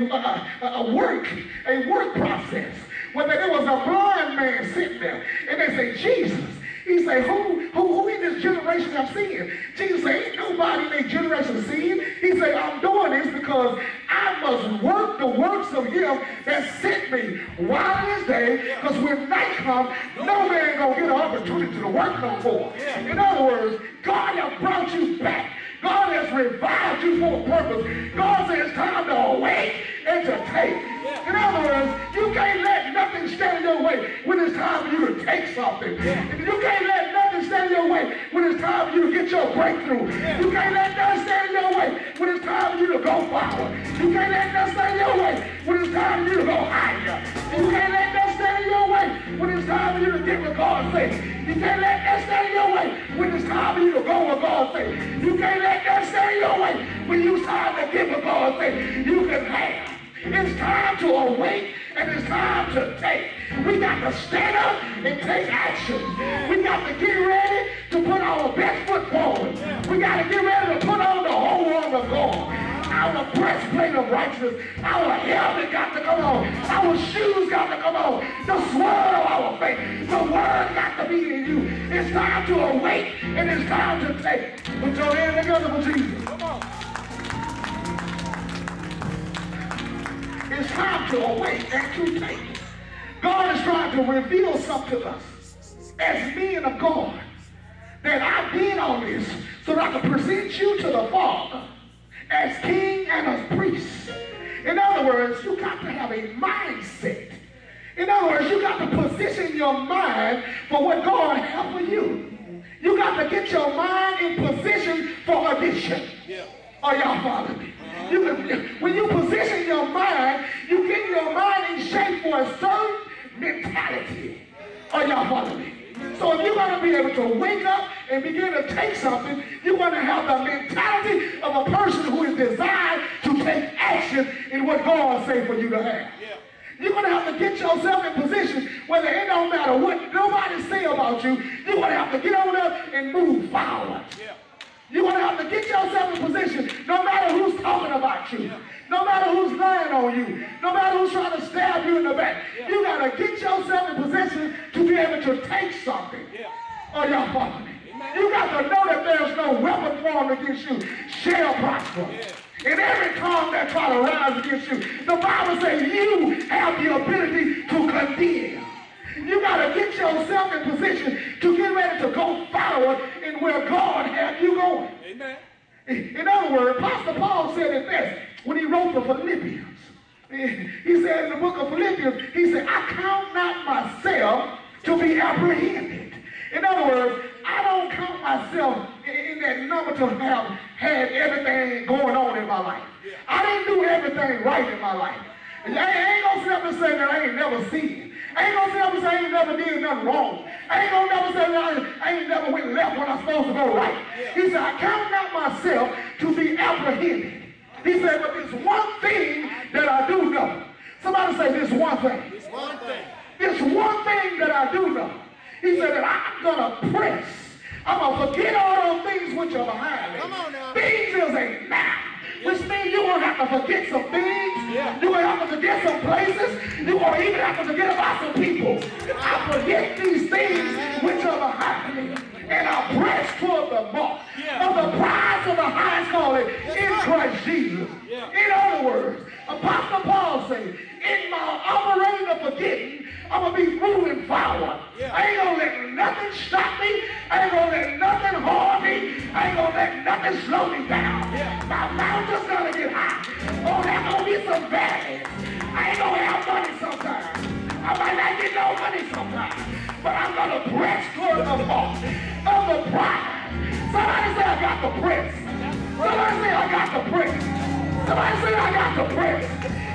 a work process. Where there was a blind man sitting there, and they say, Jesus. He said, who in this generation have sinned? Jesus said, ain't nobody in their generation sinned. He said, I'm doing this because I must work the works of him that sent me while it is day, because when night comes, no man gonna get an opportunity to work no more. In other words, God has brought you back. God has revived you for a purpose. God says it's time to awake and to take. In other words, you can't let nothing stand in your way when it's time for you to take something. You can't let nothing stand in your way when it's time for you to get your breakthrough. You can't let nothing stand in your way when it's time for you to go forward. You can't let nothing stand in your way when it's time for you to go higher. You can't let nothing stand in your way when it's time for you to get what God says. You can't let that stand in your way when it's time for you to go where God says. You can't let that stand in your way when it's time to get what God says. You can have. It's time to awake and it's time to take. We got to stand up and take action. We got to get ready to put our best foot forward. We got to get ready to put on the whole armor of God. Our breastplate of righteousness. Our helmet got to come on. Our shoes got to come on. The sword of our faith. The word got to be in you. It's time to awake and it's time to take. Put your hands together for Jesus. Come on. It's time to awake and to take. God is trying to reveal something to us as men of God, that I've been on this so that I can present you to the Father as king and as priest. In other words, you got to have a mindset. In other words, you got to position your mind for what God has for you. You got to get your mind in position for addition. Are y'all following me? When you position your mind, you get your mind in shape for a certain mentality. Are y'all following me? So if you're going to be able to wake up and begin to take something, you're going to have the mentality of a person who is designed to take action in what God says for you to have. You're going to have to get yourself in position where it don't matter what nobody say about you. You're going to have to get on up and move forward. You're going to have to get yourself in position no matter who's talking about you, no matter who's lying on you, no matter who's trying to stab you in the back. You got to get yourself in position to be able to take something. Are y'all following me? You got to know that there's no weapon formed against you shall prosper. And every tongue that try to rise against you, the Bible says you have the ability to condemn. You got to get yourself in position to get ready to go forward in where God had you going. Amen. In other words, Apostle Paul said it best when he wrote the Philippians. He said in the book of Philippians, he said, I count not myself to be apprehended. In other words, I don't count myself in that number to have had everything going on in my life. I didn't do everything right in my life. I ain't going to sit up and say that I ain't never sinned. I ain't gonna say I ain't never did nothing wrong. I ain't gonna never say that I ain't never went left when I'm supposed to go right. He said, I count not myself to be apprehended. He said, but there's one thing that I do know. Somebody say, this one thing. This one thing. This one thing that I do know. He said that I'm gonna press. I'm gonna forget all those things which are behind me. Come on now. Things is a now. Which means you're going to have to forget some things. You're going to have to forget some places. You're going to even have to forget about some people. I forget these things which are behind me. And I press toward the mark of the prize of the highest calling in Christ Jesus. In other words, Apostle Paul said, in my operating of forgetting, I'm going to be moving forward. I ain't going to let nothing stop me. I ain't going to let nothing harm me. I ain't going to let nothing slow me down. My mountain's going to get high. Oh, there's going to be some valleys. I ain't going to have money sometimes. I might not get no money sometimes. But I'm going to press toward the mark of the prize. Somebody say I got the press. Somebody say I got the press. Somebody say I got the press.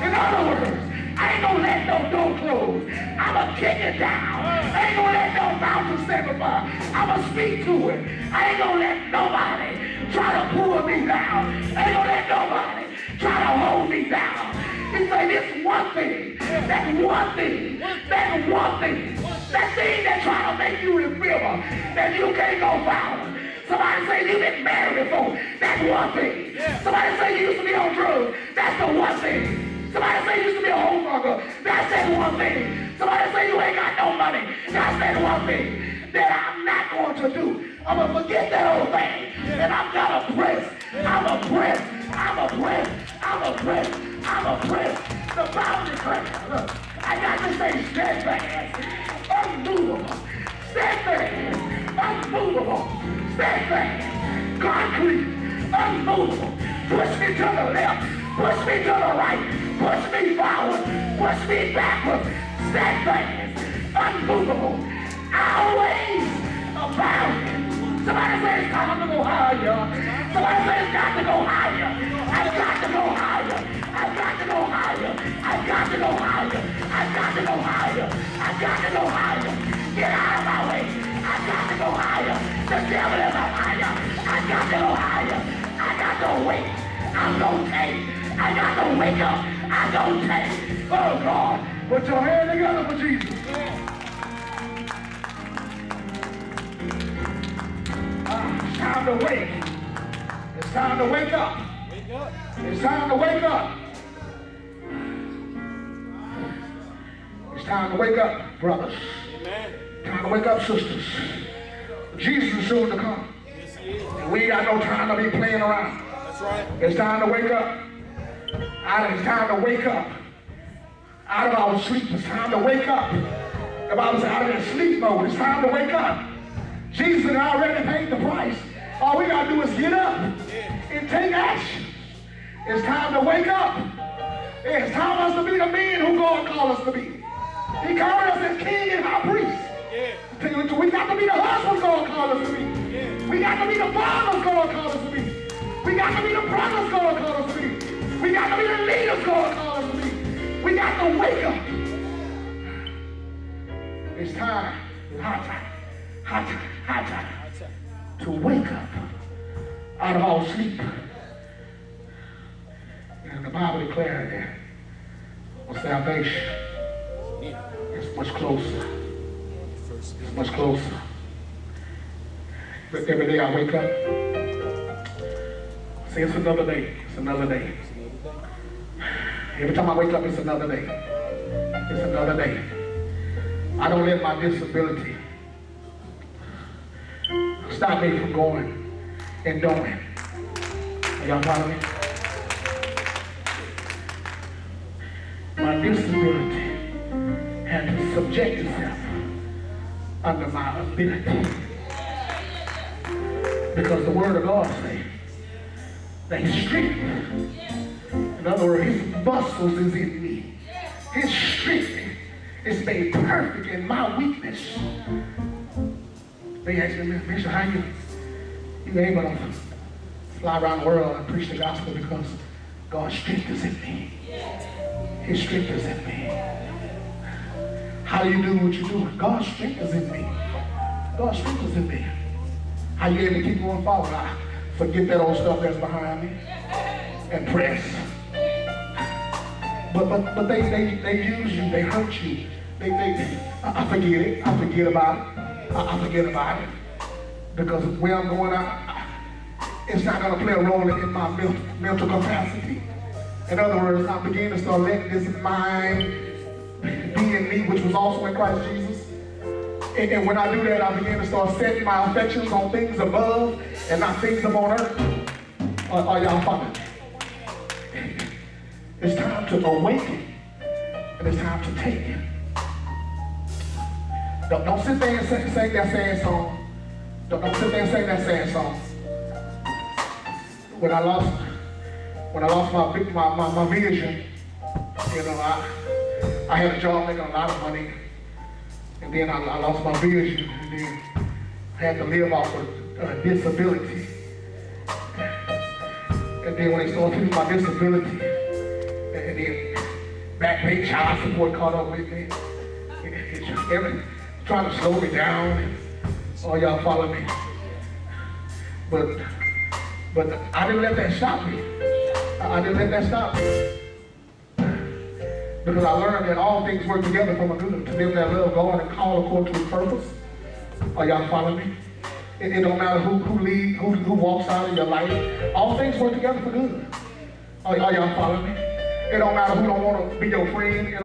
In other words, I ain't gonna let no door close. I'ma kick it down. I ain't gonna let no mountain stand before. I'ma speak to it. I ain't gonna let nobody try to pull me down. I ain't gonna let nobody try to hold me down. He say this one thing, that one thing, that one thing, that thing that try to make you remember that you can't go forward. Somebody say you've been married before. That's one thing. Somebody say you used to be on drugs. That's the one thing. thing. Somebody say you ain't got no money. God said one thing that I'm not going to do. I'm going to forget that old thing. And I'm going to press. I'm a press. I'm a press. I'm a press. I'm a press. The Bible declares, look, I got to say steadfast, unmovable, steadfast, unmovable, steadfast, concrete, unmovable. Push me to the left, push me to the right, push me forward, push me backwards, steadfast, unmovable, always abounding. Somebody say it's time to go higher. Somebody say it's got to go higher. I've got to go higher. I've got to go higher. I've got to go higher. I've got to go higher. I've got to go higher. Get out of my way. I've got to go higher. The devil is a liar. I've got to go higher. I got to wait. I'm going to take. I got to wake up. I'm going to take. Oh, God. Put your hand together for Jesus. It's time to wake. It's time to wake up. Wake up. It's time to wake up. It's time to wake up, brothers. Amen. Time to wake up, sisters. Jesus is soon to come. Yes, he is. And we ain't got no time to be playing around. That's right. It's time to wake up. It's time to wake up. Out of our sleep. It's time to wake up. The Bible says out of that sleep mode. It's time to wake up. Jesus already paid the price. All we got to do is get up and take action. It's time to wake up. It's time for us to be the men who God called us to be. He called us as king and high priest. We got to be the husbands God called us to be. We got to be the fathers God called us to be. We got to be the brothers God called us to be. We got to be the leaders God called us to be. We got to wake up. It's time, high time to wake up out of our sleep. And the Bible declared that salvation is much closer. It's much closer. But every day I wake up, say it's another day. It's another day. Every time I wake up, it's another day. It's another day. I don't let my disability stop me from going and doing. Are y'all following me? My disability had to subject itself under my ability. Because the word of God says that his strength, in other words, his muscles is in me. His strength is made perfect in my weakness. They asked me, Bishop, how you able to fly around the world and preach the gospel? Because God's strength is in me. His strength is in me. How do you do what you do? God's strength is in me. God's strength is in me. How you able to keep going forward? I forget that old stuff that's behind me and press. But they use you, they hurt you. I forget it. I forget about it. I forget about it. Because where I'm going out, it's not going to play a role in my mental capacity. In other words, I begin to start letting this mind be in me, which was also in Christ Jesus. And when I do that, I begin to start setting my affections on things above and not things upon earth. Are y'all following? It's time to awaken, and it's time to take it. Don't sit there and sing that sad song. Don't sit there and sing that sad song. When I lost my vision, you know, I had a job making a lot of money, and then I lost my vision, and then I had to live off of disability. And then when they started treating my disability, and then back pay, child support caught up with me. Trying to slow me down. All y'all follow me. But I didn't let that stop me. I didn't let that stop me. Because I learned that all things work together for my good, to them that love God and call according to his purpose. Are y'all following me? It don't matter who walks out in your life. All things work together for good. Are y'all following me? It don't matter who don't want to be your friend.